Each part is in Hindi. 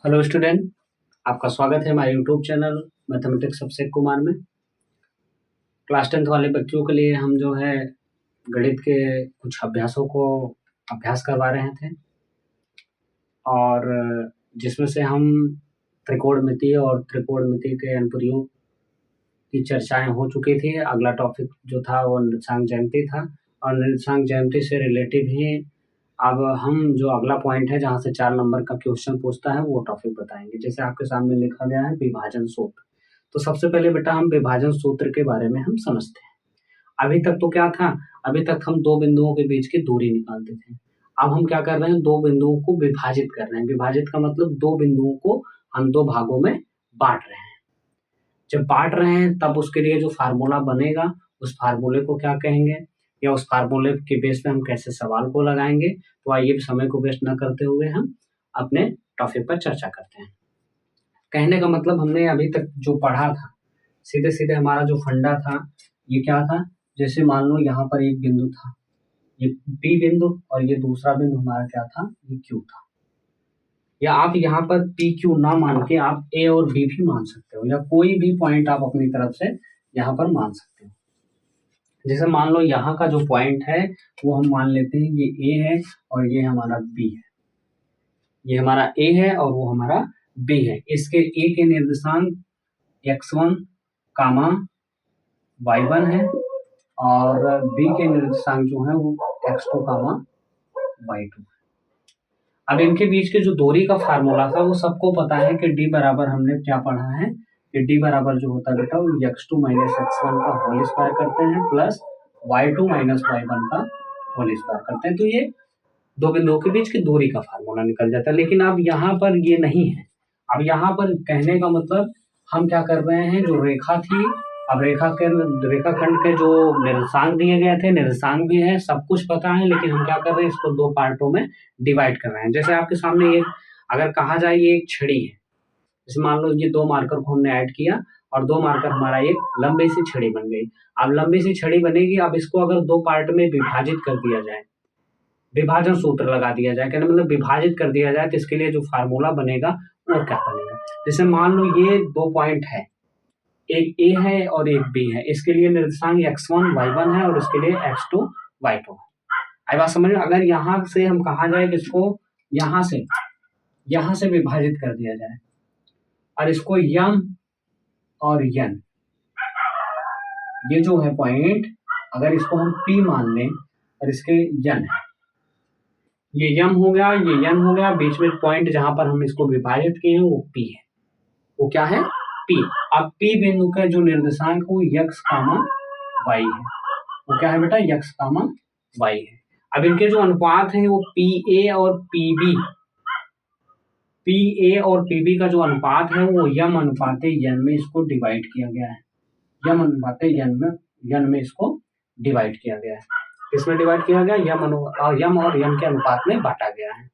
हेलो स्टूडेंट, आपका स्वागत है हमारे YouTube channel mathematics Abhishek Kumar में। क्लास 10th वाले बच्चों के लिए हम जो है गणित के कुछ अभ्यासों को अभ्यास करवा रहे थे और जिसमें से हम त्रिकोणमिति और त्रिकोणमिति के अनुप्रयोग की चर्चाएं हो चुकी थी। अगला टॉपिक जो था वो निर्देशांक ज्यामिति था और निर्देशांक ज्यामिति से रिलेटिव ही अब हम जो अगला पॉइंट है जहाँ से 4 नंबर का क्वेश्चन पूछता है वो टॉपिक बताएंगे। जैसे आपके सामने लिखा गया है विभाजन सूत्र। तो सबसे पहले बेटा हम विभाजन सूत्र के बारे में हम समझते हैं। अभी तक तो क्या था, अभी तक हम दो बिंदुओं के बीच की दूरी निकालते थे। अब हम क्या कर रहे हैं, दो बिंदुओं को विभाजित कर रहे हैं। विभाजित का मतलब दो बिंदुओं को हम दो भागों में बांट रहे हैं। जब बांट रहे हैं तब उसके लिए जो फार्मूला बनेगा उस फार्मूले को क्या कहेंगे या उस फार्मूले के बेस पे हम कैसे सवाल को लगाएंगे। तो आइए समय को वेस्ट न करते हुए हम अपने टॉपिक पर चर्चा करते हैं। कहने का मतलब हमने अभी तक जो पढ़ा था सीधे सीधे हमारा जो फंडा था ये क्या था। जैसे मान लो यहाँ पर एक बिंदु था, ये P बिंदु, और ये दूसरा बिंदु हमारा क्या था, ये Q था। या आप यहाँ पर पी क्यू ना मान के आप ए और बी भी मान सकते हो, या कोई भी पॉइंट आप अपनी तरफ से यहाँ पर मान सकते हो। जैसे मान लो यहाँ का जो पॉइंट है वो हम मान लेते हैं ये ए है और ये हमारा बी है। ये हमारा ए है और वो हमारा बी है। इसके ए के निर्देशांक x1 कामा y1 है और बी के निर्देशांक जो है वो x2 कामा y2 है। अब इनके बीच के जो दूरी का फार्मूला था वो सबको पता है कि d बराबर हमने क्या पढ़ा है कि d बराबर जो होता है बेटा वो x2 माइनस x1 का होल स्क्वायर करते हैं प्लस y2 माइनस y1 का होल स्क्वायर करते हैं। तो ये दो बिंदुओं के बीच की दूरी का फार्मूला निकल जाता है। लेकिन अब यहाँ पर ये नहीं है। अब यहाँ पर कहने का मतलब हम क्या कर रहे हैं, जो रेखा थी, अब रेखाखंड के जो निर्देशांक दिए गए थे, निर्देशांक भी है, सब कुछ पता है, लेकिन हम क्या कर रहे हैं, इसको दो पार्टों में डिवाइड कर रहे हैं। जैसे आपके सामने ये अगर कहा जाए ये एक छड़ी है, जैसे मान लो ये दो मार्कर को हमने ऐड किया और दो मार्कर हमारा एक लंबी सी छड़ी बन गई। अब लंबी सी छड़ी बनेगी, अब इसको अगर दो पार्ट में विभाजित कर दिया जाए, विभाजन सूत्र लगा दिया जाए, कहने मतलब विभाजित कर दिया जाए, तो इसके लिए जो फार्मूला बनेगा वो क्या बनेगा। जैसे मान लो ये दो पॉइंट है, एक ए है और एक बी है, इसके लिए निर्देशांक x1 y1 है और इसके लिए x2 y2 है। आई बात समझ में। अगर यहाँ से हम कहा जाए कि इसको यहाँ से विभाजित कर दिया जाए और इसको यम और यन, ये जो है पॉइंट, अगर इसको हम P मान लें और इसके यन है, ये यम हो गया, ये यन हो गया, बीच में पॉइंट जहां पर हम इसको विभाजित किए हैं वो P है। वो क्या है, P। अब P बिंदु का जो निर्देशांक वो x कामा y है। वो क्या है बेटा, x कामा y है। अब इनके जो अनुपात है वो PA और PB, PA और PB का जो अनुपात है वो यम अनुपाते यन में इसको डिवाइड किया गया है। यम अनुपाते यन में इसको डिवाइड किया गया है। किसमें डिवाइड किया गया, यम और यन के अनुपात में बांटा गया है।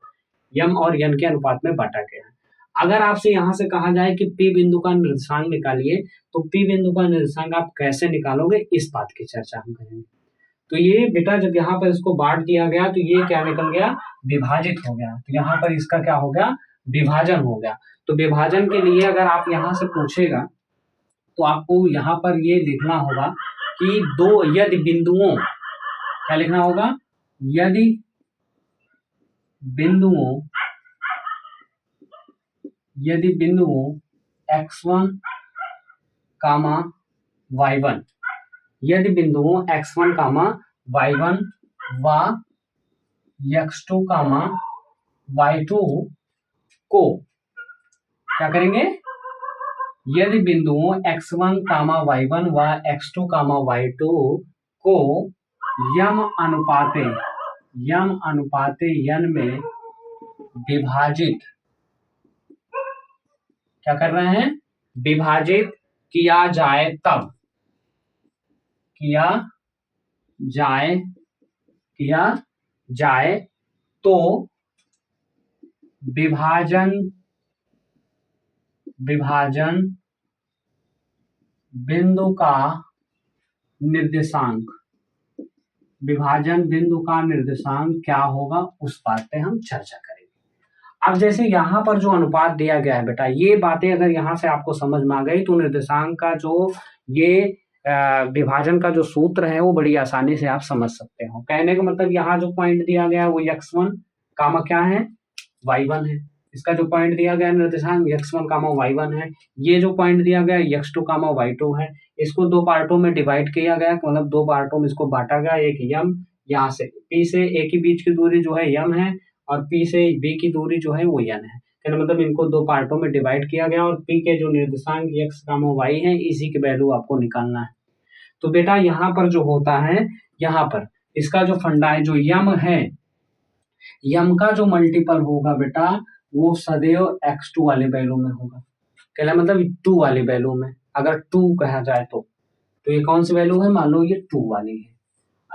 यम और यन के अनुपात में बांटा गया है। अगर आपसे यहाँ से कहा जाए कि P बिंदु का निर्देशांक निकालिए, तो P बिंदु का निर्देशांक आप कैसे निकालोगे, इस बात की चर्चा हम करेंगे। तो ये बेटा जब यहाँ पर इसको बांट दिया गया तो ये क्या निकल गया, विभाजित हो गया। तो यहाँ पर इसका क्या हो गया, विभाजन हो गया। तो विभाजन के लिए अगर आप यहाँ से पूछेगा तो आपको यहाँ पर ये लिखना होगा कि यदि बिंदुओं, क्या लिखना होगा, यदि बिंदुओं x1 कामा y1, यदि बिंदुओं x1 कामा y1 व x2 कामा y2 को क्या करेंगे, यदि बिंदुओं x1 कामा y1 व x2 कामा y2 को यम अनुपाते यन में विभाजित, क्या कर रहे हैं, विभाजित किया जाए तो विभाजन बिंदु का निर्देशांक क्या होगा, उस बात पे हम चर्चा करेंगे। अब जैसे यहाँ पर जो अनुपात दिया गया है बेटा, ये बातें अगर यहाँ से आपको समझ में आ गई तो निर्देशांक का जो ये विभाजन का जो सूत्र है वो बड़ी आसानी से आप समझ सकते हो। कहने का मतलब यहाँ जो पॉइंट दिया गया है वो x1 कामा क्या है, y1 है। इसका जो पॉइंट दिया गया है निर्देशांक x1 कामा y1 है। ये जो पॉइंट दिया गया है x2 कामा y2 है। इसको दो पार्टों में डिवाइड किया गया, मतलब दो पार्टों में इसको बांटा गया। एक यम, यहाँ से p से a के बीच की दूरी जो है यम है, और p से b की दूरी जो है वो n है। कहने मतलब इनको दो पार्टों में डिवाइड किया गया, और p के जो निर्देशांक x कामा y है इसी की वैल्यू आपको निकालना है। तो बेटा यहाँ पर जो होता है, यहाँ पर इसका जो फंडा है, जो यम है, यम का जो मल्टीपल होगा बेटा वो सदैव x2 वाले वैल्यू में होगा। कहला मतलब 2 वाले वैल्यू में, अगर 2 कहा जाए तो ये कौन सी वैल्यू है, मान लो ये 2 वाली है।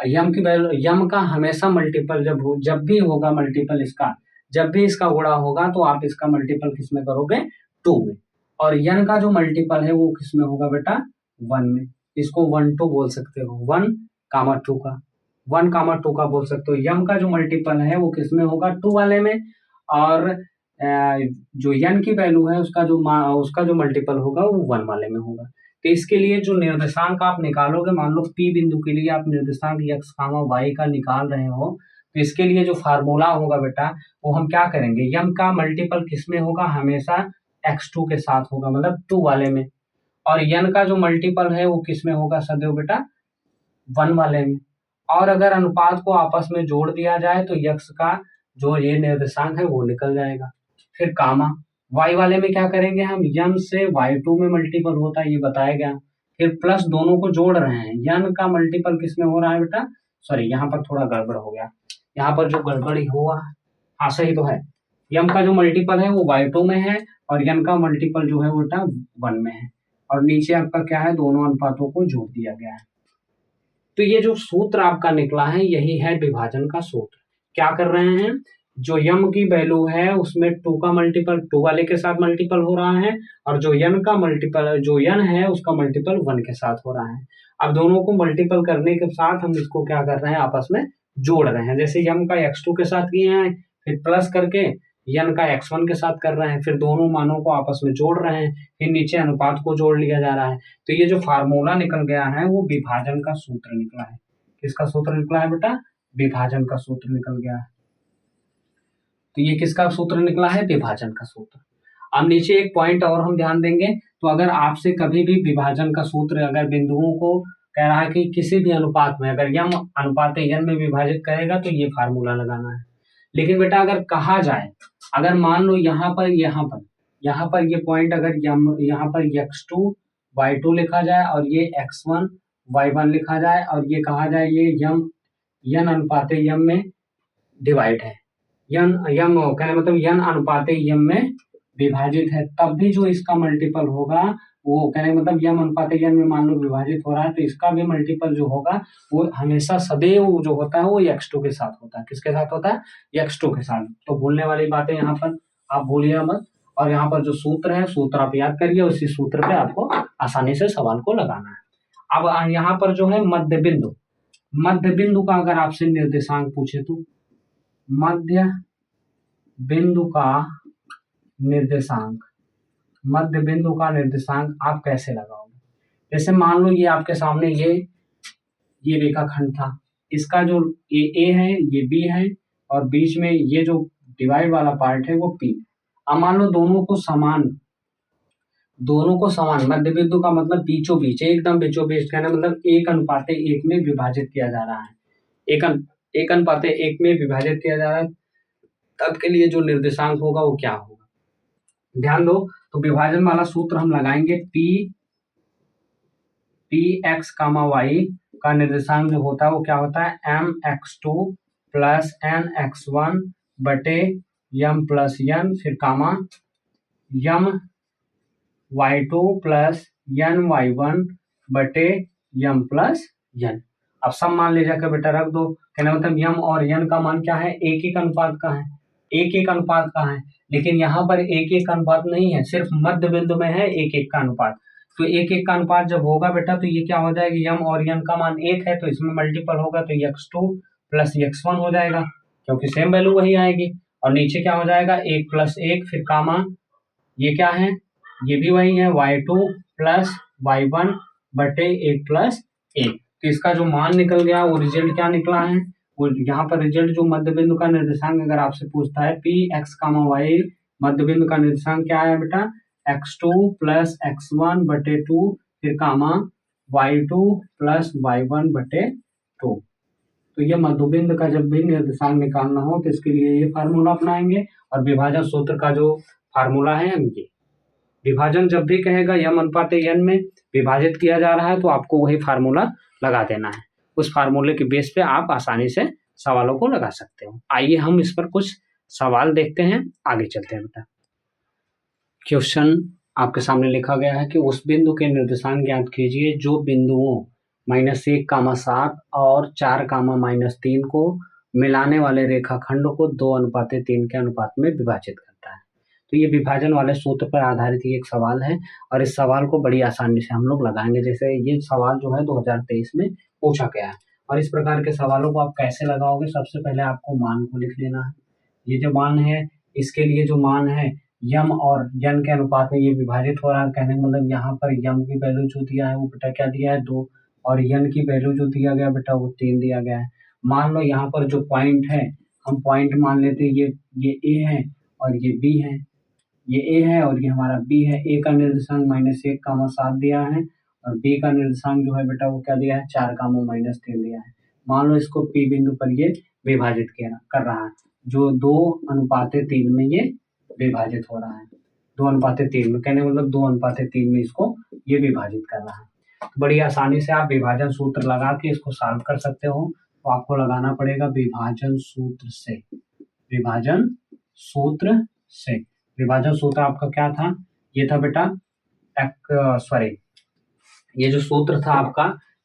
यम की वैल्यू, यम का हमेशा मल्टीपल जब भी होगा मल्टीपल इसका, जब भी इसका गुणा होगा तो आप इसका मल्टीपल किस में करोगे, 2 में। और यन का जो मल्टीपल है वो किस में होगा बेटा, 1 में। इसको 1 2 बोल सकते हो, 1 कामा 2 का, 1 कामा 2 का बोल सकते हो। यम का जो मल्टीपल है वो किस में होगा, 2 वाले में। और जो यन की वैल्यू है उसका जो मल्टीपल होगा वो 1 वाले में होगा। तो इसके लिए जो निर्देशांक आप निकालोगे, मान लो P बिंदु के लिए आप निर्देशांक x कामा y का निकाल रहे हो, तो इसके लिए जो फार्मूला होगा बेटा वो हम क्या करेंगे, यम का मल्टीपल किस में होगा, हमेशा x2 के साथ होगा, मतलब 2 वाले में। और यन का जो मल्टीपल है वो किस में होगा सदैव बेटा, 1 वाले में। और अगर अनुपात को आपस में जोड़ दिया जाए तो यक्स का जो ये निर्देशांक है वो निकल जाएगा। फिर कामा y वाले में क्या करेंगे, हम यन से y2 में मल्टीपल होता है ये बताया गया। फिर प्लस दोनों को जोड़ रहे हैं, यन का मल्टीपल किस में हो रहा है बेटा, सॉरी यहाँ पर थोड़ा गड़बड़ हो गया, यहाँ पर जो गड़बड़ी हुआ, हाँ सही तो है, यम का जो मल्टीपल है वो y2 में है, और यन का मल्टीपल जो है वो बेटा 1 में है। और नीचे आपका क्या है, दोनों अनुपातों को जोड़ दिया गया है। तो ये जो सूत्र आपका निकला है यही है विभाजन का सूत्र। क्या कर रहे हैं, जो यम की वैल्यू है उसमें 2 का मल्टीपल 2 वाले के साथ मल्टीपल हो रहा है, और जो यन का मल्टीपल, जो यन है उसका मल्टीपल 1 के साथ हो रहा है। अब दोनों को मल्टीपल करने के साथ हम इसको क्या कर रहे हैं, आपस में जोड़ रहे हैं। जैसे यम का x2 के साथ किए हैं, फिर प्लस करके यन का x1 के साथ कर रहे हैं, फिर दोनों मानों को आपस में जोड़ रहे हैं, फिर नीचे अनुपात को जोड़ लिया जा रहा है। तो ये जो फार्मूला निकल गया है वो विभाजन का सूत्र निकला है। किसका सूत्र निकला है बेटा, विभाजन का सूत्र निकल गया है। तो ये किसका सूत्र निकला है, विभाजन का सूत्र। अब नीचे एक पॉइंट और हम ध्यान देंगे, तो अगर आपसे कभी भी विभाजन का सूत्र, अगर बिंदुओं को कह रहा है कि किसी भी अनुपात में अगर यम अनुपात यन में विभाजित करेगा तो ये फार्मूला लगाना है। लेकिन बेटा अगर कहा जाए, अगर मान लो यहाँ पर ये पॉइंट अगर यहाँ पर x2 y2 लिखा जाए और ये x1 y1 लिखा जाए, और ये कहा जाए ये यन अनुपात यम में डिवाइड है, यन यम कहने मतलब यन अनुपात यम में विभाजित है, तब भी जो इसका मल्टीपल होगा वो कहने मतलब यम अनुपात यन में मान लो विभाजित हो रहा है, तो इसका भी मल्टीपल जो होगा वो हमेशा सदैव जो होता है वो x2 के साथ होता है। किसके साथ होता है, x2 के साथ। तो भूलने वाली बातें यहाँ पर आप भूलिए मत, और यहाँ पर जो सूत्र है सूत्र आप याद करिए, उसी सूत्र पे आपको आसानी से सवाल को लगाना है। अब यहाँ पर जो है मध्य बिंदु का अगर आपसे निर्देशांक पूछे तो मध्य बिंदु का निर्देशांक आप कैसे लगाओगे। जैसे मान लो ये आपके सामने ये रेखाखंड था, इसका जो ए है ये बी है, और बीच में ये जो डिवाइड वाला पार्ट है वो पी। अब मान लो दोनों को समान मध्य बिंदु का मतलब बीचों बीच, एकदम बीचों बीच, कहना मतलब 1:1 में विभाजित किया जा रहा है, 1:1 में विभाजित किया जा रहा है, तब के लिए जो निर्देशांक होगा वो क्या होगा, ध्यान दो। तो विभाजन वाला सूत्र हम लगाएंगे, पी एक्स कामा वाई का निर्देशांक जो होता है वो क्या होता है, mx2 प्लस nx1 बटे यम प्लस यन, फिर कामा यम y2 प्लस यन y1 बटे यम प्लस यन। अब सब मान ले जाकर बेटा रख दो, कहना मतलब यम और यन का मान क्या है, एक अनुपात का है, एक अनुपात का है। लेकिन यहाँ पर एक अनुपात नहीं है, सिर्फ मध्य बिंदु में है एक का अनुपात। तो एक का अनुपात जब होगा बेटा तो ये क्या हो जाएगा, यम और यन का मान 1 है तो इसमें मल्टीपल होगा तो x2 प्लस x1 हो जाएगा, क्योंकि सेम वैल्यू वही आएगी। और नीचे क्या हो जाएगा 1 + 1 फिर कामा ये क्या है, ये भी वही है y2 + y1 बटे 1 + 1। तो इसका जो मान निकल गया वो रिजल्ट क्या निकला है, वो यहाँ पर रिजल्ट जो मध्य बिंदु का निर्देशांक अगर आपसे पूछता है पी एक्स कामा वाई, मध्य बिंदु का निर्देशांक क्या है बेटा x2 + x1 बटे 2 फिर कामा y2 + y1 बटे 2। तो ये मध्यबिंदु का जब भी निर्देशांक निकालना हो तो इसके लिए ये फार्मूला अपनाएंगे। और विभाजन सूत्र का जो फार्मूला है ये विभाजन जब भी कहेगा m/n में विभाजित किया जा रहा है तो आपको वही फार्मूला लगा देना है। उस फार्मूले के बेस पे आप आसानी से सवालों को लगा सकते हो। आइए हम इस पर कुछ सवाल देखते हैं, आगे चलते हैं बेटा। क्वेश्चन आपके सामने लिखा गया है कि उस बिंदु के निर्देशांक ज्ञात कीजिए जो बिंदुओं -1, 7 और 4, -3 को मिलाने वाले रेखाखंड को 2:3 के अनुपात में विभाजित करता है। तो ये विभाजन वाले सूत्र पर आधारित ये एक सवाल है और इस सवाल को बड़ी आसानी से हम लोग लगाएंगे। जैसे ये सवाल जो है 2023 में पूछा गया है। और इस प्रकार के सवालों को आप कैसे लगाओगे, सबसे पहले आपको मान को लिख लेना है। ये जो मान है इसके लिए जो मान है यम और यन के अनुपात में ये विभाजित हो रहा है। कहने का मतलब यहाँ पर यम की वैल्यू जो दिया है वो बेटा क्या दिया है 2 और यन की वैल्यू जो दिया गया बेटा वो 3 दिया गया है। मान लो यहाँ पर जो पॉइंट है हम पॉइंट मान लेते हैं ये ए है और ये बी है, ये ए है और ये हमारा बी है। ए का निर्देशांक -1, 7 दिया है और बी का निर्देशांक जो है बेटा वो क्या दिया है 4, -3 दिया है। मान लो इसको पी बिंदु पर ये विभाजित कर रहा है जो 2:3 में ये विभाजित हो रहा है। 2:3 में कहने मतलब 2:3 में इसको ये विभाजित कर रहा है। तो बड़ी आसानी से आप विभाजन सूत्र लगा के इसको सॉल्व कर सकते हो। तो आपको लगाना पड़ेगा विभाजन सूत्र से। विभाजन सूत्र से विभाजन सूत्र आपका क्या था, ये था बेटा ये जो सूत्र था आपका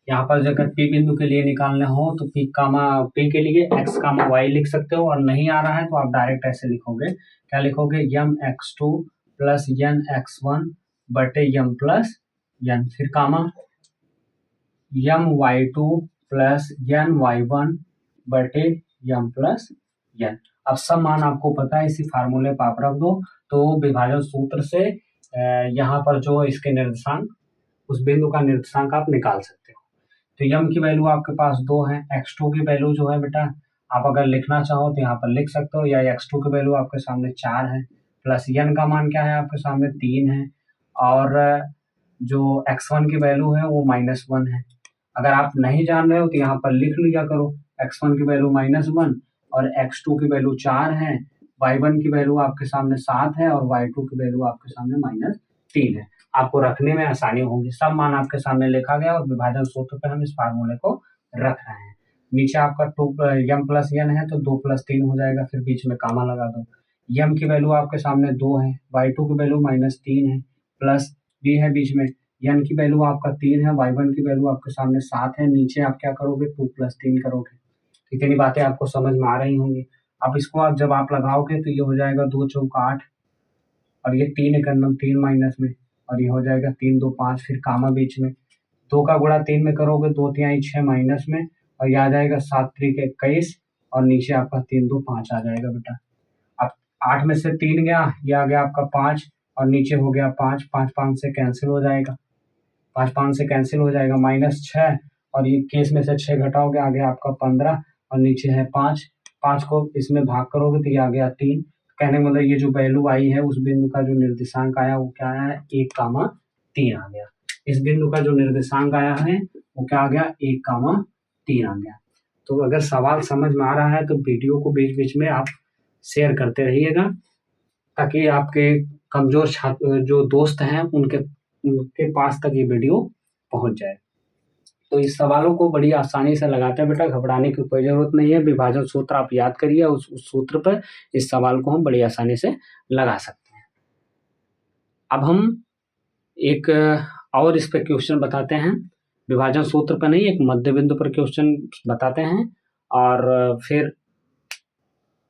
यहाँ पर अगर पी बिंदु के लिए निकालने हो तो पी के लिए x, y लिख सकते हो और नहीं आ रहा है तो आप डायरेक्ट ऐसे लिखोगे, क्या लिखोगे m(x2) + n(x1) बटे m+n फिर कामा m(y2) + n(y1) बटे m+n। अब सब मान आपको पता है, इसी फार्मूले पर आप रख दो तो विभाजन सूत्र से यहाँ पर जो इसके निर्देशांक उस बिंदु का निर्देशांक आप निकाल सकते हो। तो यम की वैल्यू आपके पास 2 है, x2 की वैल्यू जो है बेटा आप अगर लिखना चाहो तो यहाँ पर लिख सकते हो, या x2 की वैल्यू आपके सामने 4 है प्लस n का मान क्या है आपके सामने 3 है और जो x1 की वैल्यू है वो -1 है। अगर आप नहीं जान रहे हो तो यहाँ पर लिख लिया करो x1 की वैल्यू -1 और x2 की वैल्यू 4 है, y1 की वैल्यू आपके सामने 7 है और y2 की वैल्यू आपके सामने -3 है। आपको रखने में आसानी होगी। सब मान आपके सामने लिखा गया और विभाजन सूत्र पे हम इस फार्मूले को रख रहे हैं। नीचे आपका m+n है तो 2 + 3 हो जाएगा, फिर बीच में कामा लगा दो। m की वैल्यू आपके सामने 2 है, y2 की वैल्यू -3 है प्लस b है बीच में, n की वैल्यू आपका 3 है, y1 की वैल्यू आपके सामने 7 है। नीचे आप क्या करोगे 2 + 3 करोगे। इतनी बातें आपको समझ में आ रही होंगी। अब इसको आप जब आप लगाओगे तो ये हो जाएगा 2 × 8 और ये 3 × 3 माइनस में और ये हो जाएगा 3 × 2 = 5 फिर कामा बीच में 2 का गुणा 3 में करोगे 2 × 3 = 6 माइनस में और ये आ जाएगा 7 × 3 = 21 और नीचे आपका 3 × 2 = 5 आ जाएगा बेटा। अब 8 में से 3 गया, ये आ गया आपका 5 और नीचे हो गया 5, 5 5 से कैंसिल हो जाएगा, 5 5 से कैंसिल हो जाएगा -6 और ये केस में से 6 घटाओगे आ गया आपका 15 और नीचे है 5, 5 को इसमें भाग करोगे तो ये आ गया 3। कहने का मतलब ये जो वैल्यू आई है उस बिंदु का जो निर्देशांक आया वो क्या आया है 1,3 आ गया। इस बिंदु का जो निर्देशांक आया है वो क्या आ गया 1,3 आ गया। तो अगर सवाल समझ में आ रहा है तो वीडियो को बीच बीच में आप शेयर करते रहिएगा ताकि आपके कमजोर छात्र जो दोस्त हैं उनके पास तक ये वीडियो पहुंच जाए। तो इस सवालों को बड़ी आसानी से लगाते हैं बेटा, घबराने की कोई ज़रूरत नहीं है। विभाजन सूत्र आप याद करिए, उस सूत्र पर इस सवाल को हम बड़ी आसानी से लगा सकते हैं। अब हम एक और इस पर क्वेश्चन बताते हैं, विभाजन सूत्र पर नहीं, एक मध्य बिंदु पर क्वेश्चन बताते हैं और फिर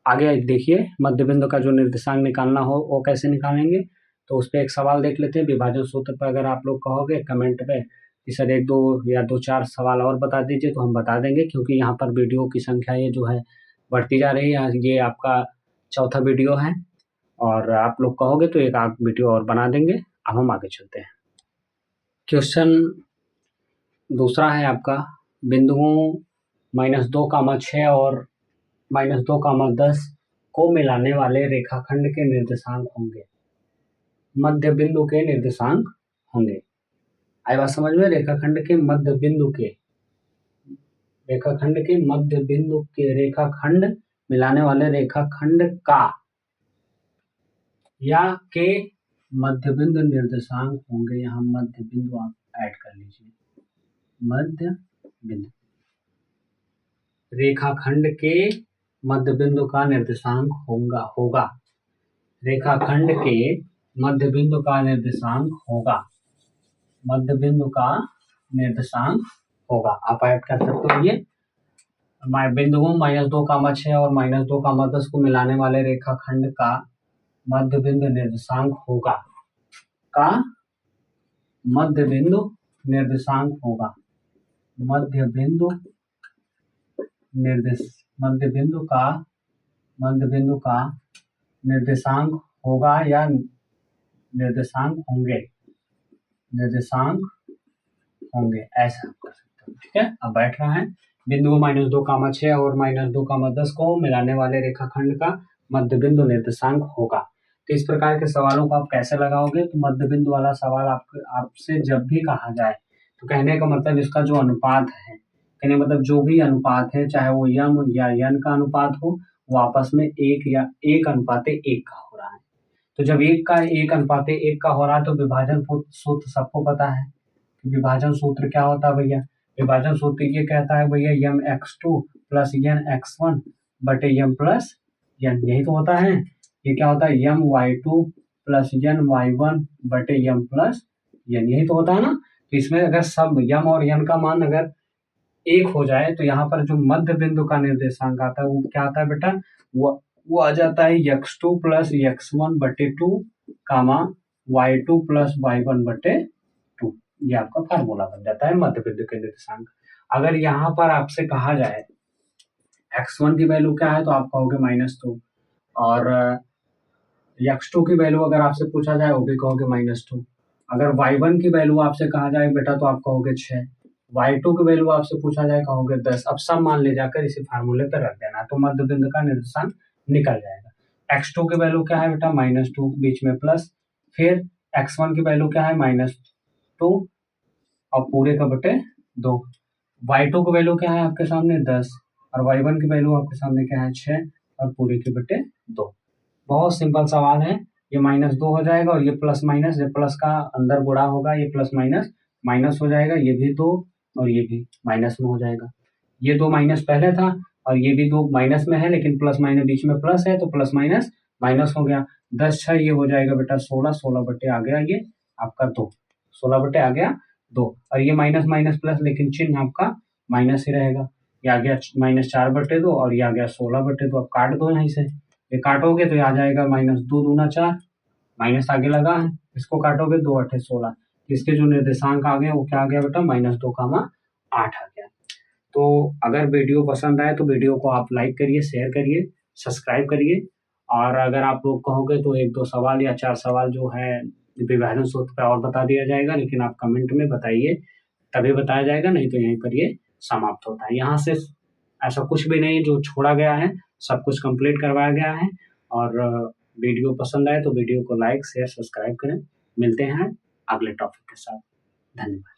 आगे देखिए मध्य बिंदु का जो निर्देशांक निकालना हो वो कैसे निकालेंगे। तो उस पर एक सवाल देख लेते हैं। विभाजन सूत्र पर अगर आप लोग कहोगे कमेंट पे कि सर 1 2 या 2 4 सवाल और बता दीजिए तो हम बता देंगे, क्योंकि यहाँ पर वीडियो की संख्या ये जो है बढ़ती जा रही है। ये आपका चौथा वीडियो है और आप लोग कहोगे तो एक आध वीडियो और बना देंगे। अब हम आगे चलते हैं। क्वेश्चन दूसरा है आपका, बिंदुओं -2, और -2, 10 को मिलाने वाले रेखाखंड के निर्देशांक होंगे। मध्य बिंदु के निर्देशांक होंगे। आई बात समझ में? रेखाखंड के मध्य बिंदु के रेखाखंड मिलाने वाले रेखाखंड का या के मध्य बिंदु निर्देशांक होंगे। यहाँ मध्य बिंदु आप ऐड कर लीजिए। मध्य बिंदु, रेखाखंड के मध्य बिंदु का निर्देशांक होगा। रेखाखंड के मध्य बिंदु का निर्देशांक होगा। मध्य बिंदु का निर्देशांक होगा। आप ऐड कर सकते हो। ये बिंदुओं -2, 6 और -2, 10 को मिलाने वाले रेखाखंड का मध्य बिंदु निर्देशांक होगा। का मध्य बिंदु निर्देशांक होगा। मध्य बिंदु का निर्देशांक होगा या निर्देशांक होंगे ऐसा कर सकते हो। ठीक है, अब बैठ रहा है। बिंदुओं -2, 6 और -2, 10 को मिलाने वाले रेखाखंड का मध्य बिंदु निर्देशांक होगा। तो इस प्रकार के सवालों को आप कैसे लगाओगे? तो मध्य बिंदु वाला सवाल आपसे जब भी कहा जाए तो कहने का मतलब इसका जो अनुपात है, कहने मतलब जो भी अनुपात है, चाहे वो यम या यन का अनुपात हो, वो आपस में 1 या 1:1 का हो रहा है। तो जब 1:1 का हो रहा है तो विभाजन सूत्र सबको पता है। विभाजन सूत्र क्या होता है भैया? विभाजन सूत्र ये कहता है भैया mx2 + nx1 बटे m + n, यही तो होता है। ये क्या होता है? my2 + ny1 बटे m + n, यही तो होता है ना। तो इसमें अगर सब m और n का मान अगर 1 हो जाए तो यहाँ पर जो मध्य बिंदु का निर्देशांक आता है वो क्या आता है बेटा? वो आ जाता है x2 + x1 बटे 2, y2 + y1 बटे 2। ये आपका फार्मूला बन जाता है मध्य बिंदु के निर्देशांक। अगर यहाँ पर आपसे कहा जाए x1 की वैल्यू क्या है तो आप कहोगे -2, और x2 की वैल्यू अगर आपसे पूछा जाए वो भी कहोगे -2। अगर y1 की वैल्यू आपसे कहा जाए बेटा तो आप कहोगे 6, y2 की वैल्यू आपसे पूछा जाए कहोगे 10। अब सब मान ले जाकर इसे फार्मूले पर रख देना तो मध्य बिंदु का निर्देशांक निकल जाएगा। x2 की वैल्यू क्या है बेटा? -2, बीच में प्लस, फिर x1 की वैल्यू क्या है? -2 और पूरे का बटे 2। y2 की वैल्यू क्या है आपके सामने? 10, और y1 की वैल्यू आपके सामने क्या है? 6 और पूरे के बटे 2। बहुत सिंपल सवाल है। ये -2 हो जाएगा और ये प्लस माइनस, ये प्लस का अंदर गुणा होगा, ये प्लस माइनस माइनस हो जाएगा, ये भी 2 और ये भी माइनस में हो जाएगा। ये 2 माइनस पहले था और ये भी 2 माइनस में है, लेकिन प्लस माइनस बीच में प्लस है तो प्लस माइनस माइनस हो गया। 10 6 ये हो जाएगा बेटा 16, 16 बटे आ गया ये आपका 2, 16 बटे आ गया 2, और ये माइनस माइनस प्लस, लेकिन चिन्ह आपका माइनस ही रहेगा। ये आ गया -4 बटे 2 और ये आ गया 16 बटे 2। अब काट दो यहीं से, ये काटोगे तो ये आ जाएगा -2 दूना 4, माइनस आगे लगा है, इसको काटोगे 2 8 16। इसके जो निर्देशांक आ गए वो क्या आ गया बेटा? -2, 8 आ गया। तो अगर वीडियो पसंद आए तो वीडियो को आप लाइक करिए, शेयर करिए, सब्सक्राइब करिए, और अगर आप लोग कहोगे तो 1-2 सवाल या 4 सवाल जो है विभाजन सूत्र पे और बता दिया जाएगा, लेकिन आप कमेंट में बताइए तभी बताया जाएगा, नहीं तो यहीं पर ये समाप्त होता है। यहाँ से ऐसा कुछ भी नहीं जो छोड़ा गया है, सब कुछ कंप्लीट करवाया गया है। और वीडियो पसंद आए तो वीडियो को लाइक शेयर सब्सक्राइब करें। मिलते हैं अगले टॉपिक के साथ। धन्यवाद।